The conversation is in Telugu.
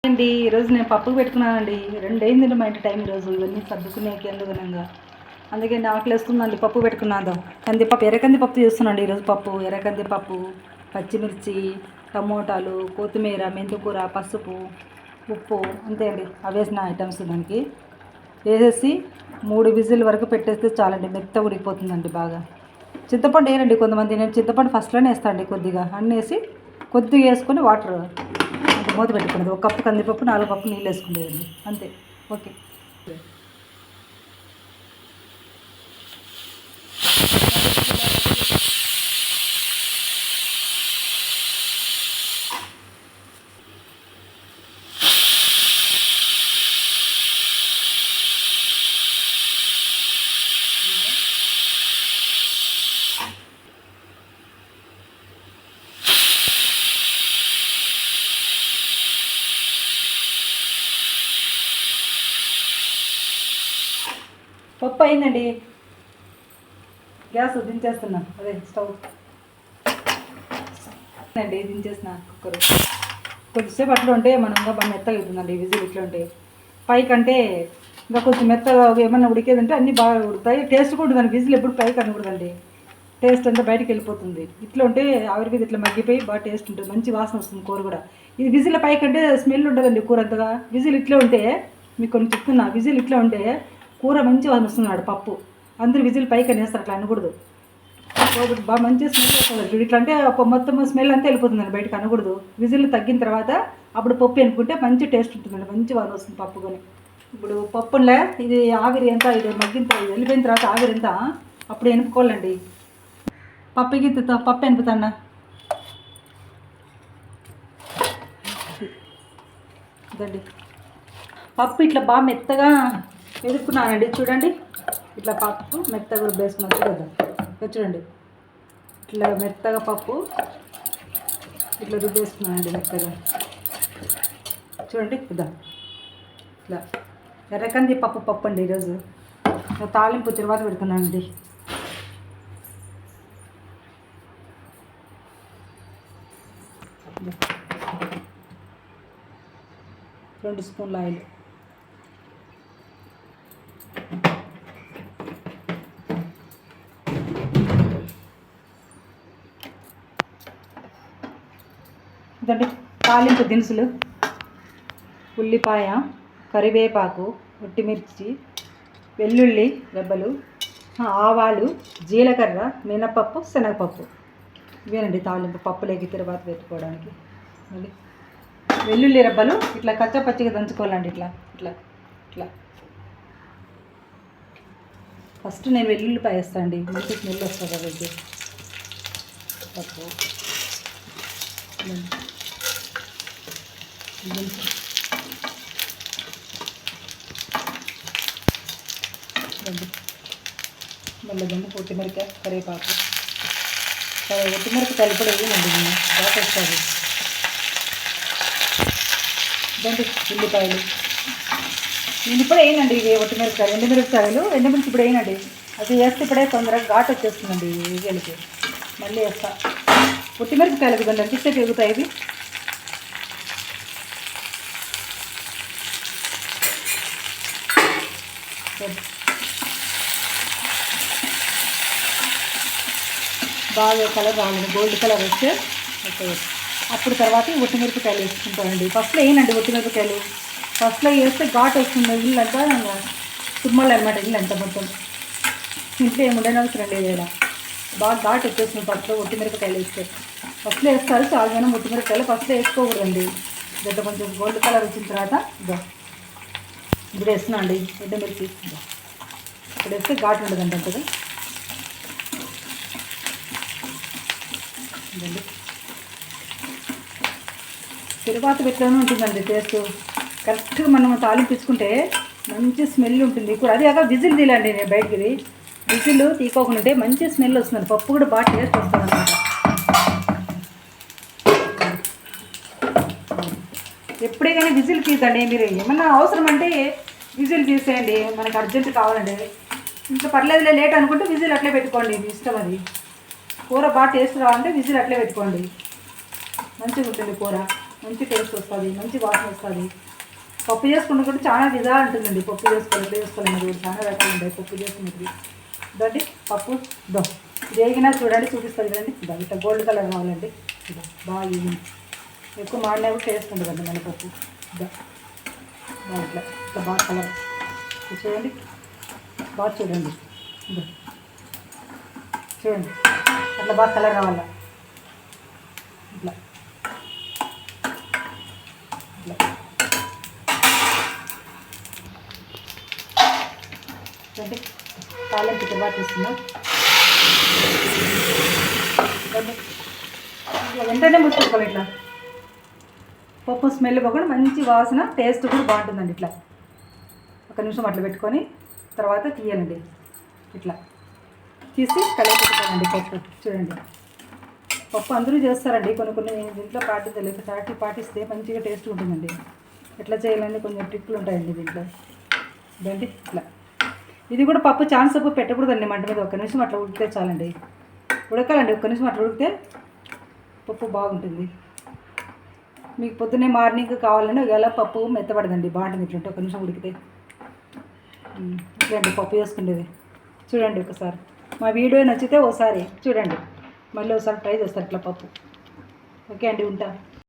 అండి ఈరోజు నేను పప్పుకు పెట్టుకున్నానండి. 2 అయిందండి మా ఇంటి టైం ఈరోజు ఇవన్నీ సర్దుకునేకి ఎందుకనంగా. అందుకే ఆకలి వేస్తుందండి. పప్పు పెట్టుకున్నాను. కందిపప్పు ఎర్రకందిపప్పు చేస్తున్నాండి ఈరోజు. పప్పు ఎర్రకందిపప్పు, పచ్చిమిర్చి, టమోటాలు, కొత్తిమీర, మెంతికూర, పసుపు, ఉప్పు, అంతే అండి. అవి వేసిన ఐటమ్స్ దానికి వేసేసి 3 విజిల్ వరకు పెట్టేస్తే చాలండి. మెత్తగా ఉడికిపోతుందండి బాగా. చింతపండు వేయనండి కొంతమంది. నేను చింతపండు ఫస్ట్లోనే వేస్తాను అండి. కొద్దిగా అన్నేసి కొద్దిగా వేసుకొని వాటర్ మూత పెట్టుకున్నది. 1 కప్పు కందిపప్పు, 4 కప్పు నీళ్ళు వేసుకునేదండి అంతే. ఓకే. పప్పు అయిందండి. గ్యాస్ దించేస్తున్నా. అదే స్టవ్ అండి దించేసిన. కుక్కర్ కొద్దిసేపు అట్లా ఉంటే మనం ఇంకా బాగా మెత్తగా అవుతుందండి. విజిల్ ఇట్లా ఉంటే పైకంటే ఇంకా కొంచెం మెత్తగా ఏమన్నా ఉడికేదంటే అన్నీ బాగా ఉడుకుతాయి. టేస్ట్ కూడా ఉంటుందండి. విజిల్ ఎప్పుడు పైకి అనకూడదండి. టేస్ట్ అంతా బయటకు వెళ్ళిపోతుంది. ఇట్లా ఉంటే ఆవిరి మీద ఇట్లా మగ్గిపోయి బాగా టేస్ట్ ఉంటుంది. మంచి వాసన వస్తుంది కూర కూడా. ఇది విజిల్ పైకంటే స్మెల్ ఉండదండి కూర అంతగా. విజిల్ ఇట్లా ఉంటే మీకు కొన్ని చెప్తున్నా. విజిల్ ఇట్లా ఉంటే కూర మంచి వాసన వస్తున్నాడు. పప్పు అందరూ విజిల్ పైకి అనేస్తారు. అట్లా అనకూడదు. బాగా మంచి స్మెల్ వస్తుంది. ఇట్లా అంటే మొత్తం స్మెల్ అంతా వెళ్ళిపోతుందండి. బయటకు అనకూడదు. విజిల్ తగ్గిన తర్వాత అప్పుడు పప్పు ఎనుకుంటే మంచి టేస్ట్ ఉంటుందండి. మంచి వాసన వస్తుంది పప్పు కొని. ఇప్పుడు పప్పులే ఇది ఆవిరి ఎంత ఇది మగ్గిన తర్వాత వెళ్ళిపోయిన తర్వాత ఆవిరి ఎంత అప్పుడు ఎనుకోవాలండి. పప్పు గిత్తుతో పప్పు ఎనుపుతాను. ఇదండి పప్పు ఇట్లా బాగా మెత్తగా ఎదుర్కొన్నానండి. చూడండి ఇట్లా పప్పు మెత్తగా రుబ్బేసుకున్నాను కదా. చూడండి ఇట్లా మెత్తగా పప్పు ఇట్లా రుబ్బేసుకున్నానండి మెత్తగా. చూడండి ఇదా ఇట్లా ఎర్రకంది పప్పు అండి ఈరోజు. తాలింపు తర్వాత పెడుతున్నానండి. 2 స్పూన్ల ఆయిల్. ఇదండి తాలింపు దినుసులు: ఉల్లిపాయ, కరివేపాకు, ఒట్టిమిర్చి, వెల్లుల్లి రెబ్బలు, ఆవాలు, జీలకర్ర, మినపప్పు, శనగపప్పు. ఇవేనండి తాలింపు పప్పులోకి తర్వాత పెట్టుకోవడానికి. మళ్ళీ వెల్లుల్లి రెబ్బలు ఇట్లా కచ్చపచ్చిగా దంచుకోవాలండి. ఇట్లా ఇట్లా ఇట్లా ఫస్ట్ నేను వెల్లుల్లిపాయ వేస్తాను అండి. మంచి స్మెల్ వస్తుంది అది. పప్పు మళ్ళీ దాన్ని కొత్తిమీరకాయ, కరివేపాకు, ఒట్టిమిరపకాయలు కూడా వేయనండి. నేను బాగా వస్తుంది. ఇదండి ఉల్లిపాయలు. నేను ఇప్పుడు వేయనండి. ఇవి ఒట్టిమిరపకాయలు, ఎండుమిరపకాయలు ఇప్పుడు వేయనండి. అది వేస్తే ఇప్పుడే తొందరగా ఘాటు వచ్చేస్తుందండి వేగలికి. మళ్ళీ వేస్తా. ఒట్టిమిరపకాయలకు దాన్ని అంటిస్తే పెరుగుతాయి ఇవి. బాగా కలర్ రావాలండి. గోల్డ్ కలర్ వస్తే అప్పుడు తర్వాత ఒట్టిమిరపకాయలు వేసుకుంటానండి. ఫస్ట్లో వేయనండి ఒట్టిమిరపకాయలు. ఫస్ట్లో వేస్తే ఘాటు వస్తుంది. ఇల్లు అంతా తుమ్మలు అనమాట. ఇల్లు అంతా మొత్తం ఇంట్లో ఏముండని అవసరం లేదు. ఇలా బాగా ఘాటు వచ్చేస్తుంది ఫస్ట్లో ఒట్టిమిరపకాయలు వేస్తే. ఫస్ట్లో వేస్తారు చాలా జనం ఒట్టిమిరపకాయలు. ఫస్ట్లో వేసుకోకూడదండి. గడ్డ కొంచెం గోల్డ్ కలర్ వచ్చిన తర్వాత ఇప్పుడు వేస్తున్నా అండి ఎండుమిర్చి. ఇప్పుడు వేస్తే ఘాటు ఉండదండి అంతగా. తిరువాత పెట్టలోనే ఉంటుందండి టేస్ట్. కరెక్ట్గా మనం తాలింపించుకుంటే మంచి స్మెల్ ఉంటుంది. ఇప్పుడు అది అక్కడ విజిల్ తీయాలండి. నేను బయటికి విజిల్ తీసుకోకుండా ఉంటే మంచి స్మెల్ వస్తుంది. పప్పు కూడా బాగా టేస్ట్ వస్తుంది అన్నమాట. ఎప్పుడే కానీ విజిల్ తీద్దండి. మీరు ఏమన్నా అవసరం అంటే విజిల్ తీసేయండి. మనకు అర్జెంట్ కావాలండి. ఇంకా పర్లేదులే లేట్ అనుకుంటే విజిల్ అట్లే పెట్టుకోండి. మీ ఇష్టం అది. కూర బాగా టేస్ట్ రావాలంటే విజిల్ అట్లే పెట్టుకోండి. మంచిగా ఉంటుంది కూర. మంచి టేస్ట్ వస్తుంది, మంచి వాసన వస్తుంది. పప్పు చేసుకుంటే కూడా చాలా విధాలు ఉంటుందండి. పప్పు చేసుకోవాలి, ఎట్లా చేసుకోవాలన్నది కూడా చాలా రకాలు ఉంటాయి పప్పు చేసుకునేది. ఇదండి పప్పు వేగినా చూడండి, చూపిస్తుంది కదండి. ఇట్లా గోల్డ్ కలర్ కావాలండి. బాగా ఎక్కువ మాడినా కూడా టేస్ట్ ఉండదండి మన పప్పు. బాగా ఇట్లా ఇట్లా బాగా కలర్ చూడండి, బాగా చూడండి. చూడండి అట్లా బాగా కలర్ రావాలా. ఇట్లా ఇట్లా చూడండి. తాలింపు ఇట్లా బాగా తీసుకుందాం. ఇట్లా వెంటనే ముట్టుకోవాలి. ఇట్లా పప్పు స్మెల్ పోకుండా మంచి వాసన, టేస్ట్ కూడా బాగుంటుందండి. ఇట్లా ఒక నిమిషం అట్లా పెట్టుకొని తర్వాత తీయాలండి. ఇట్లా తీసి కలర్ పెట్టుకోవాలండి పప్పు. చూడండి పప్పు అందరూ చేస్తారండి, కొన్ని దీంట్లో పాటించలేదు. పాటిస్తే మంచిగా టేస్ట్ ఉంటుందండి. ఎట్లా చేయాలండి కొంచెం ట్రిక్లు ఉంటాయండి దీంట్లో. ఇదండి ఇట్లా. ఇది కూడా పప్పు చాలాసేపు పెట్టకూడదండి మంట మీద. ఒక్క నిమిషం అట్లా ఉడికితే చాలండి. ఉడకాలండి, ఒక్క నిమిషం అట్లా ఉడికితే పప్పు బాగుంటుంది. మీకు పొద్దున్నే మార్నింగ్ కావాలని ఒకవేళ పప్పు మెత్తపడదండి, బాగుంటుంది ఇట్లుంటే ఒక నిమిషం ఉడికితే. ఇట్లా అండి పప్పు చేసుకునేది. చూడండి ఒకసారి మా వీడియో నచ్చితే ఒకసారి చూడండి, మళ్ళీ ఒకసారి ట్రై చేస్తారు ఇట్లా పప్పు. ఓకే అండి, ఉంటా.